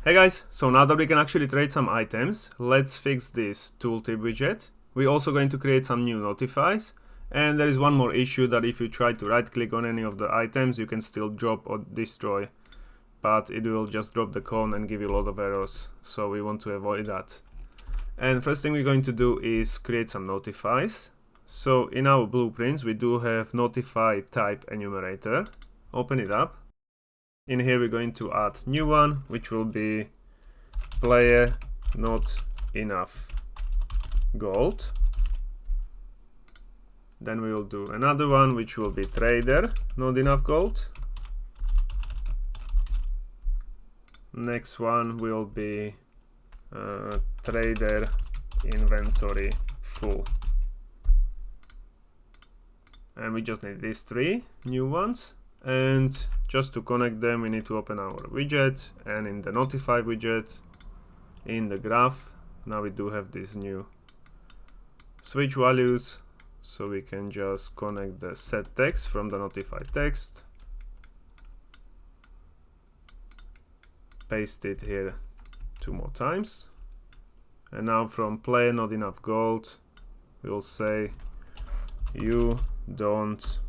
Hey guys, so now that we can actually trade some items, let's fix this tooltip widget. We're also going to create some new notifies, and there is one more issue that if you try to right click on any of the items, you can still drop or destroy, but it will just drop the cone and give you a lot of errors, so we want to avoid that. And first thing we're going to do is create some notifies. So in our blueprints we do have notify type enumerator. Open it up. In here we're going to add new one, which will be player not enough gold. Then we will do another one, which will be trader not enough gold. Next one will be trader inventory full. And we just need these three new ones. And just to connect them, we need to open our widget, and in the notify widget, in the graph, now we do have these new switch values, so we can just connect the set text from the notify text, paste it here 2 more times, and now from player not enough gold, we'll say you don't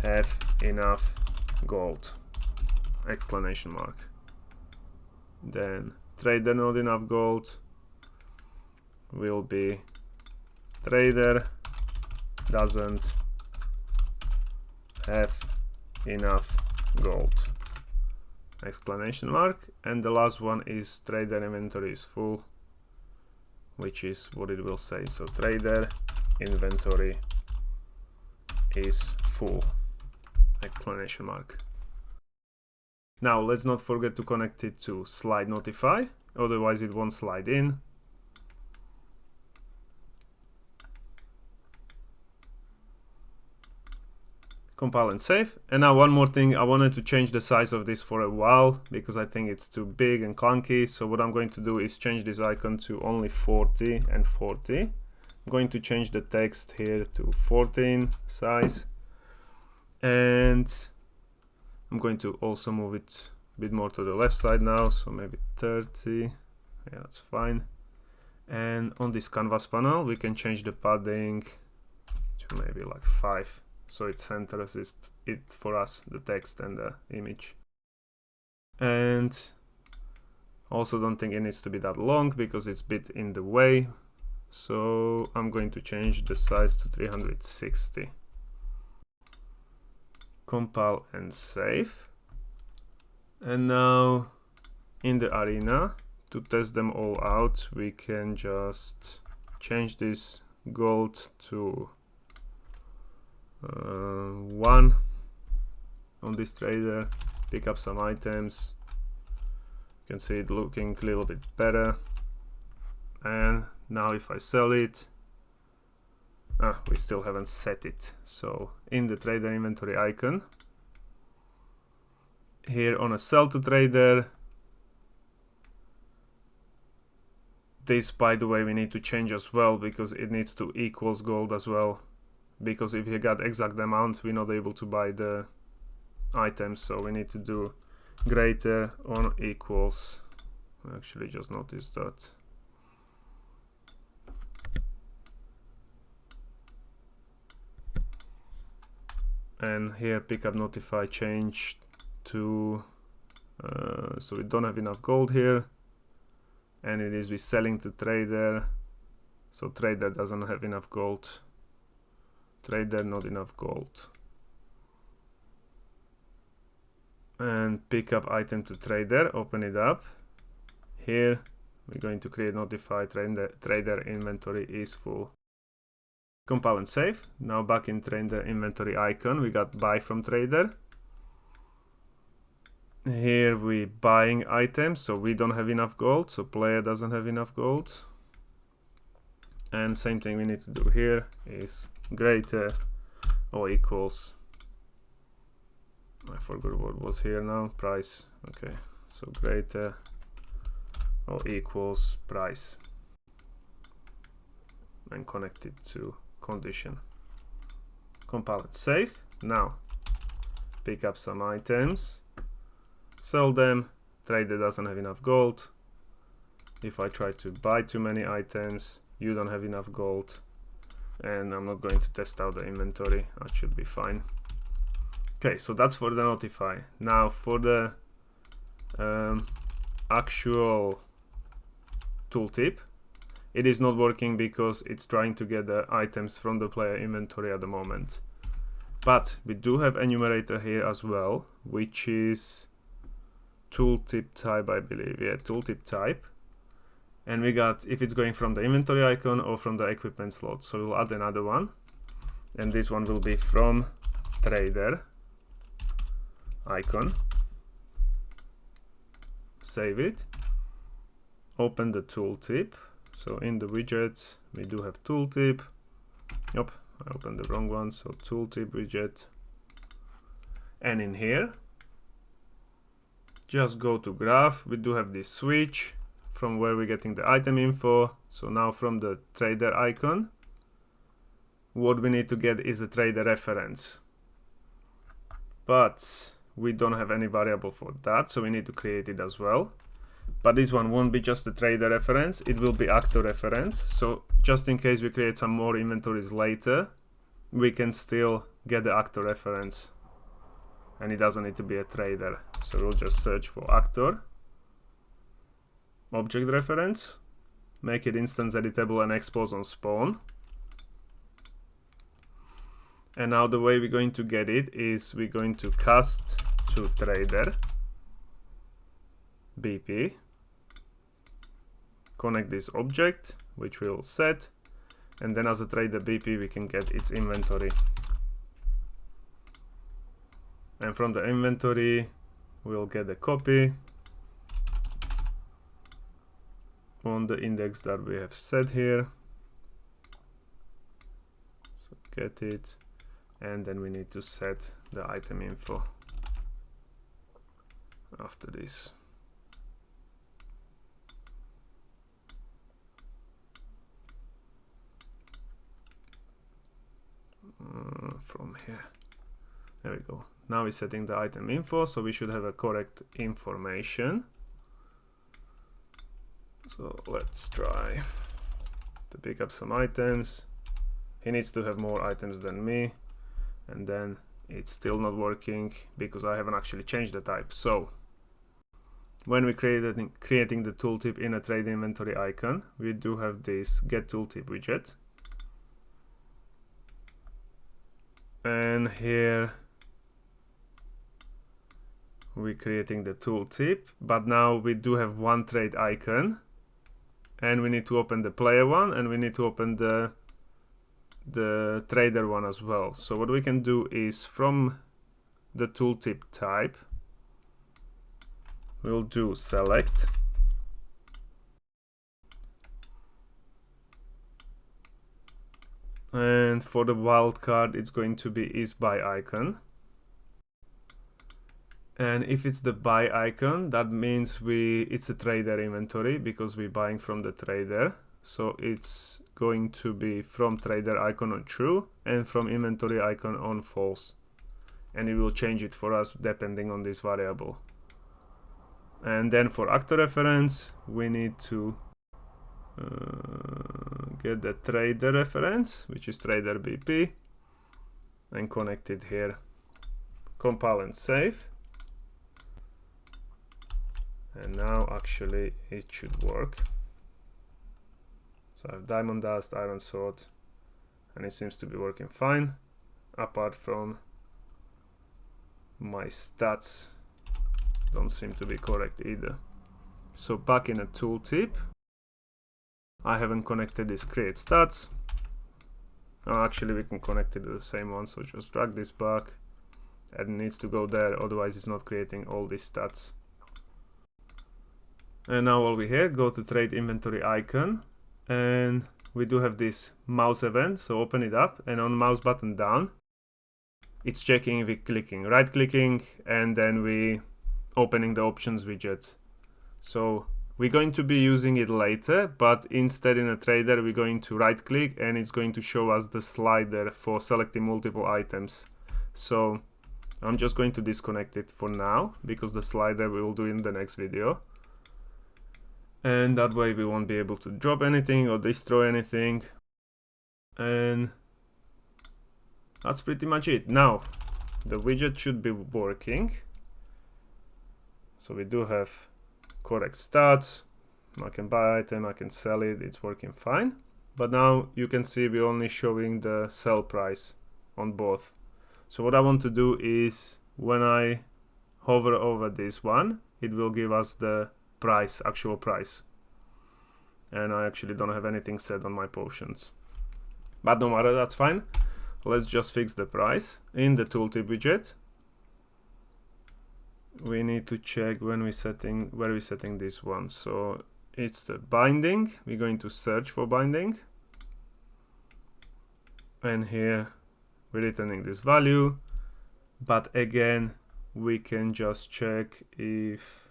have enough gold, exclamation mark. Then trader not enough gold will be trader doesn't have enough gold, exclamation mark. And the last one is trader inventory is full, which is what it will say. So trader inventory is full, exclamation mark. Now let's not forget to connect it to slide notify, otherwise it won't slide in. Compile and save. And now one more thing, I wanted to change the size of this for a while because I think it's too big and clunky. So what I'm going to do is change this icon to only 40 and 40. I'm going to change the text here to 14 size. And I'm going to also move it a bit more to the left side now, so maybe 30. Yeah, that's fine. And on this canvas panel, we can change the padding to maybe like 5, so it centers it for us, the text and the image. And also don't think it needs to be that long because it's a bit in the way. So I'm going to change the size to 360. Compile and save. And now in the arena, to test them all out, we can just change this gold to 1 on this trader, pick up some items. You can see it looking a little bit better. And now if I sell it, we still haven't set it. So in the trader inventory icon, here on a sell to trader, this, by the way, we need to change as well because it needs to equals gold as well, because if you got exact amount, we're not able to buy the items. So we need to do greater or equals. I actually just noticed that. And here pickup notify change to so we don't have enough gold here, and it is we selling to trader, so trader doesn't have enough gold, trader not enough gold. And pick up item to trader, open it up. Here we're going to create notify trader inventory is full. Compile and save. Now back in trader inventory icon, we got buy from trader. Here we buying items, so we don't have enough gold, so player doesn't have enough gold. And same thing we need to do here is greater or equals, I forgot what was here now, price. Okay, so greater or equals price, and connect it to condition. Compile and save. Now pick up some items, sell them, trader doesn't have enough gold. If I try to buy too many items, you don't have enough gold. And I'm not going to test out the inventory, that should be fine. Okay, so that's for the notify. Now for the actual tooltip, it is not working because it's trying to get the items from the player inventory at the moment. But we do have enumerator here as well, which is tooltip type, I believe. Yeah, tooltip type. And we got if it's going from the inventory icon or from the equipment slot. So we'll add another one. And this one will be from trader icon. Save it. Open the tooltip. So in the widgets, we do have tooltip. Yep, I opened the wrong one. So tooltip widget. And in here, just go to graph. We do have this switch from where we're getting the item info. So now from the trader icon, what we need to get is a trader reference. But we don't have any variable for that, so we need to create it as well. But this one won't be just the trader reference, it will be actor reference. So just in case we create some more inventories later, we can still get the actor reference. And it doesn't need to be a trader. So we'll just search for actor, object reference, make it instance editable and expose on spawn. And now the way we're going to get it is we're going to cast to trader BP, connect this object, which we'll set, and then as a trader BP we can get its inventory. And from the inventory we'll get a copy on the index that we have set here. So get it, and then we need to set the item info after this. From here, there we go. Now we're setting the item info, so we should have a correct information. So let's try to pick up some items. He needs to have more items than me, and then it's still not working because I haven't actually changed the type. So when we creating the tooltip in a trade inventory icon, we do have this get tooltip widget. And here we're creating the tooltip, but now we do have one trade icon, and we need to open the player one, and we need to open the trader one as well. So what we can do is from the tooltip type, we'll do select, and for the wildcard it's going to be is by icon. And if it's the buy icon, that means it's a trader inventory because we're buying from the trader. So it's going to be from trader icon on true and from inventory icon on false. And it will change it for us depending on this variable. And then for actor reference, we need to get the trader reference, which is trader BP, and connect it here. Compile and save. And now actually it should work. So I have diamond dust, iron sword, and it seems to be working fine, apart from my stats don't seem to be correct either. So back in a tooltip, I haven't connected this create stats. Oh, actually we can connect it to the same one, so just drag this back, and it needs to go there, otherwise it's not creating all these stats. And now while we're here, go to trade inventory icon, and we do have this mouse event, so open it up, and on mouse button down, it's checking if we're clicking, right clicking, and then we opening the options widget. So we're going to be using it later, but instead in a trader we're going to right click, and it's going to show us the slider for selecting multiple items. So I'm just going to disconnect it for now because the slider we will do in the next video. And that way we won't be able to drop anything or destroy anything. And that's pretty much it. Now, the widget should be working. So we do have correct stats. I can buy item, I can sell it, it's working fine. But now you can see we're only showing the sell price on both. So what I want to do is when I hover over this one, it will give us the price, actual price. And I actually don't have anything set on my potions. But no matter, that's fine. Let's just fix the price in the tooltip widget. We need to check when we're setting, where we're setting this one. So it's the binding. We're going to search for binding. And here we're returning this value. But again, we can just check if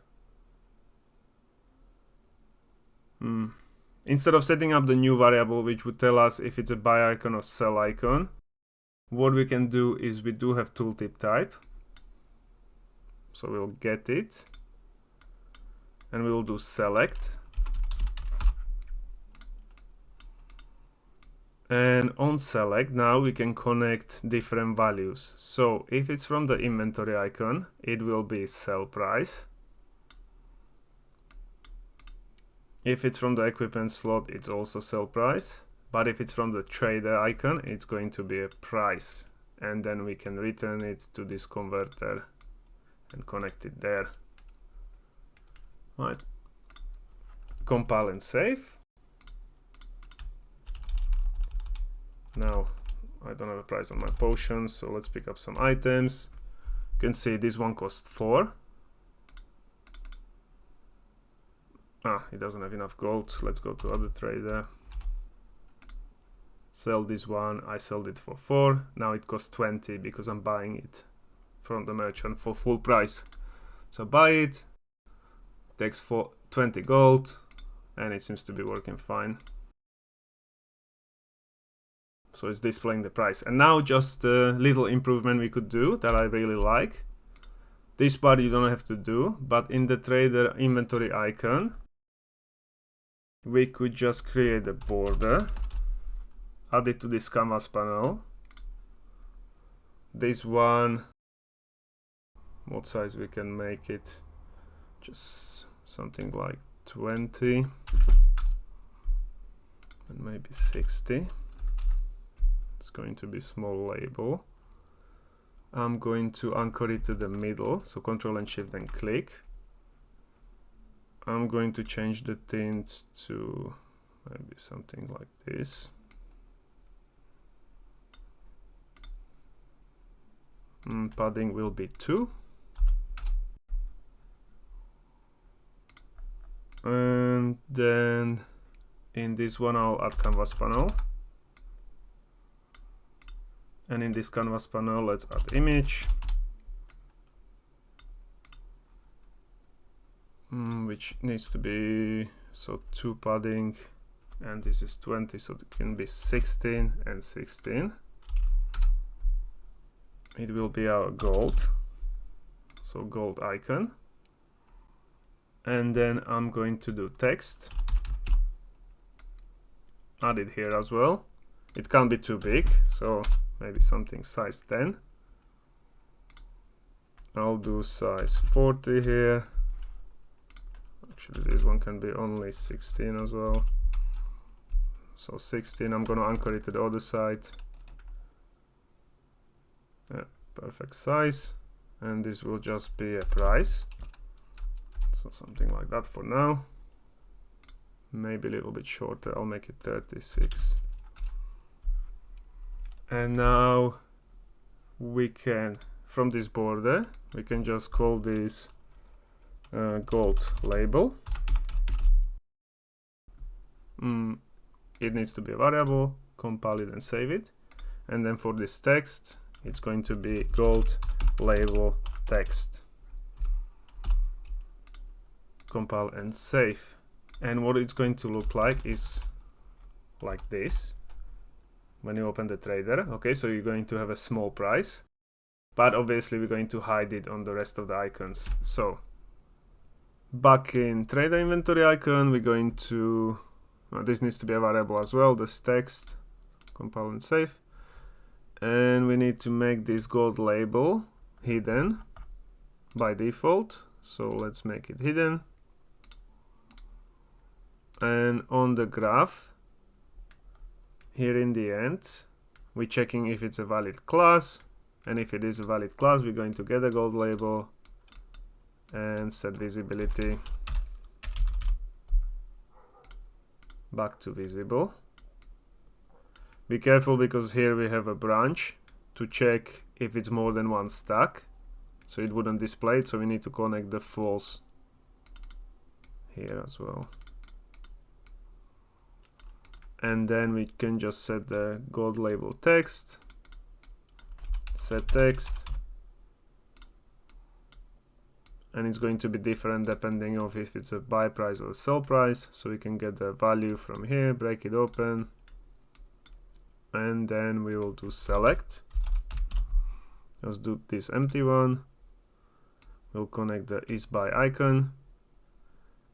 instead of setting up the new variable, which would tell us if it's a buy icon or sell icon, what we can do is we do have tooltip type. So we'll get it and we'll do select. And on select, now we can connect different values. So if it's from the inventory icon, it will be sell price. If it's from the equipment slot, it's also sell price. But if it's from the trader icon, it's going to be a price. And then we can return it to this converter and connect it there. Right. Compile and save. Now I don't have a price on my potions, so let's pick up some items. You can see this one costs 4. It doesn't have enough gold. Let's go to other trader. Sell this one. I sold it for 4. Now it costs 20 because I'm buying it from the merchant for full price. So buy it. Takes 20 gold, and it seems to be working fine. So it's displaying the price. And now just a little improvement we could do that I really like. This part you don't have to do, but in the trader inventory icon, we could just create a border, add it to this canvas panel. This one, what size we can make it? Just something like 20 and maybe 60. It's going to be small label. I'm going to anchor it to the middle, so Control and Shift and click. I'm going to change the tint to maybe something like this. Padding will be 2. And then in this one I'll add canvas panel. And in this canvas panel, let's add image, which needs to be, so 2 padding, and this is 20, so it can be 16 and 16. It will be our gold, so gold icon. And then I'm going to do text, add it here as well. It can't be too big, so maybe something size 10. I'll do size 40 here. Actually, this one can be only 16 as well. So 16, I'm gonna anchor it to the other side. Yeah, perfect size. And this will just be a price. So something like that for now. Maybe a little bit shorter, I'll make it 36. And now we can, from this border, we can just call this gold label. It needs to be a variable, compile it and save it. And then for this text, it's going to be gold label text. Compile and save. And what it's going to look like is like this. When you open the trader, okay, so you're going to have a small price, but obviously we're going to hide it on the rest of the icons. So back in trader inventory icon, we're going to, this needs to be a variable as well, this text, compile and save. And we need to make this gold label hidden by default. So let's make it hidden. And on the graph, here in the end, we're checking if it's a valid class. And if it is a valid class, we're going to get a gold label and set visibility back to visible. Be careful because here we have a branch to check if it's more than one stack. So it wouldn't display it, so we need to connect the false here as well. And then we can just set the gold label text, set text, and it's going to be different depending on if it's a buy price or a sell price. So we can get the value from here, break it open, and then we will do select. Let's do this empty one. We'll connect the is buy icon,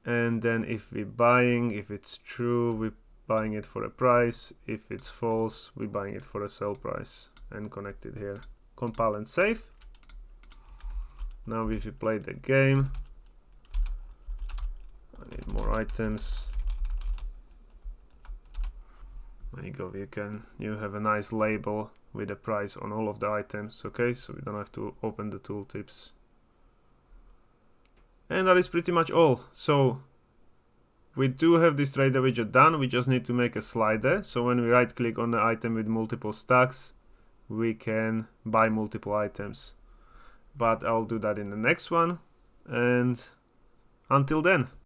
and then if we're buying, if it's true, we're buying it for a price. If it's false, we're buying it for a sell price, and connect it here. Compile and save. Now if you play the game, I need more items. There you go, you have a nice label with a price on all of the items. Okay, so we don't have to open the tooltips. And that is pretty much all. So we do have this trader widget done. We just need to make a slider. So when we right click on the item with multiple stacks, we can buy multiple items. But I'll do that in the next one. And until then.